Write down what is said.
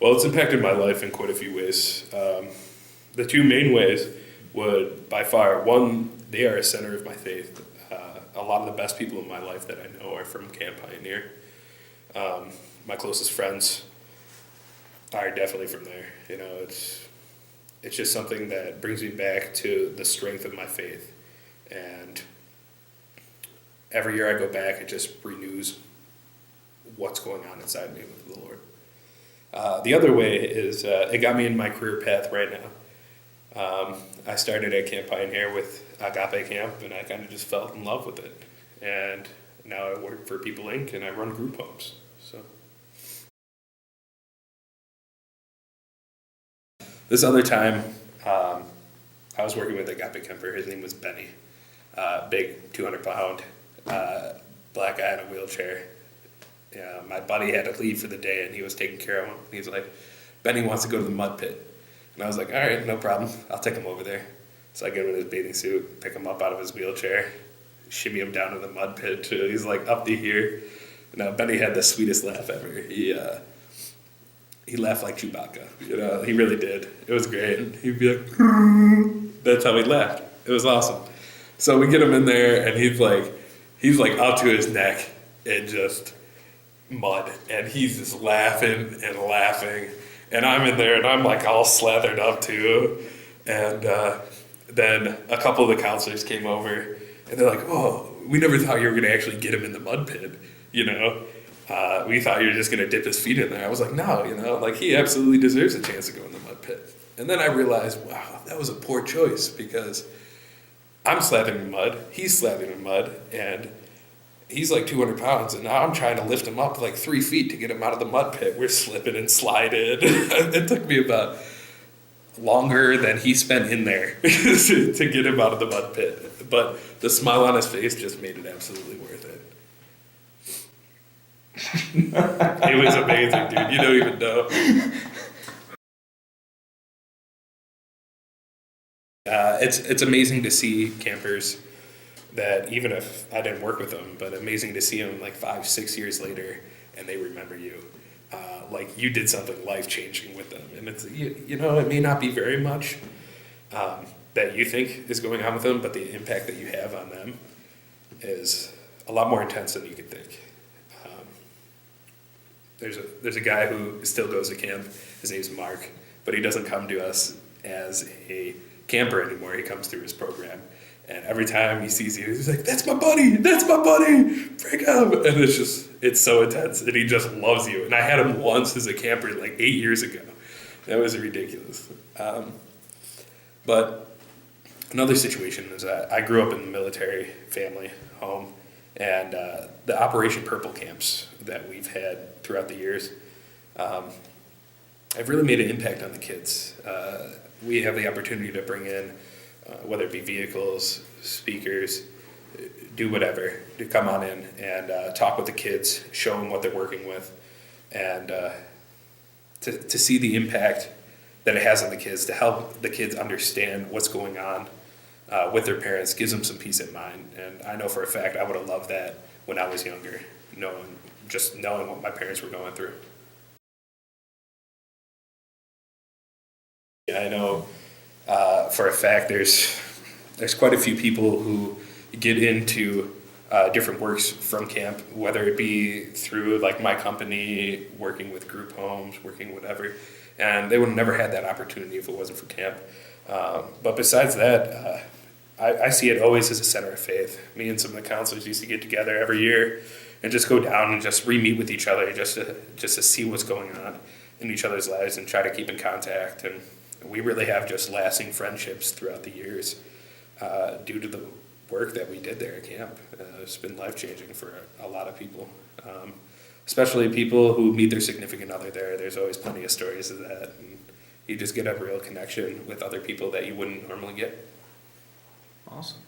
Well, it's impacted my life in quite a few ways. The two main ways would, by far, one, they are a center of my faith. A lot of the best people in my life that I know are from Camp Pioneer. My closest friends are definitely from there. You know, it's just something that brings me back to the strength of my faith. And every year I go back, it just renews what's going on inside me with the Lord. The other way is it got me in my career path right now. I started at Camp Pioneer with Agape Camp, and I kind of just fell in love with it. And now I work for People Inc., and I run group homes. So this other time, I was working with Agape Camper. His name was Benny. Big 200-pound black guy in a wheelchair. Yeah, my buddy had to leave for the day, and he was taking care of him. He's like, Benny wants to go to the mud pit. And I was like, all right, no problem. I'll take him over there. So I get him in his bathing suit, pick him up out of his wheelchair, shimmy him down to the mud pit. He's like up to here. Now, Benny had the sweetest laugh ever. He laughed like Chewbacca. You know, he really did. It was great. He'd be like, that's how he laughed. It was awesome. So we get him in there, and he's like up to his neck in just mud, and he's just laughing and laughing. And I'm in there, and I'm like all slathered up too. And then a couple of the counselors came over, and they're like, "Oh, we never thought you were going to actually get him in the mud pit. You know, we thought you were just going to dip his feet in there." I was like, "No, you know, like he absolutely deserves a chance to go in the mud pit." And then I realized, wow, that was a poor choice because I'm slathering in mud, he's slathering in mud, and he's like 200 pounds, and now I'm trying to lift him up like 3 feet to get him out of the mud pit. We're slipping and sliding. It took me about longer than he spent in there to get him out of the mud pit. But the smile on his face just made it absolutely worth it. It was amazing, dude. You don't even know. It's amazing to see campers that even if I didn't work with them, but amazing to see them like 5-6 years later and they remember you. Like you did something life-changing with them. And it's, you know, it may not be very much that you think is going on with them, but the impact that you have on them is a lot more intense than you could think. There's a guy who still goes to camp. His name's Mark, but he doesn't come to us as a camper anymore. He comes through his program. And every time he sees you, he's like, that's my buddy, Brigam. And it's so intense. And he just loves you. And I had him once as a camper like 8 years ago. That was ridiculous. But another situation is I grew up in the military family home. And the Operation Purple camps that we've had throughout the years have really made an impact on the kids. We have the opportunity to bring in whether it be vehicles, speakers, do whatever, to come on in and talk with the kids, show them what they're working with, and to see the impact that it has on the kids, to help the kids understand what's going on with their parents, gives them some peace of mind. And I know for a fact I would have loved that when I was younger, knowing what my parents were going through. Yeah, I know for a fact there's quite a few people who get into different works from camp, whether it be through like my company, working with group homes, working whatever, and they would have never had that opportunity if it wasn't for camp. But besides that, I see it always as a center of faith. Me and some of the counselors used to get together every year and just go down and just re-meet with each other just to see what's going on in each other's lives and try to keep in contact. And we really have just lasting friendships throughout the years due to the work that we did there at camp. It's been life-changing for a lot of people, especially people who meet their significant other there. There's always plenty of stories of that. And you just get a real connection with other people that you wouldn't normally get. Awesome.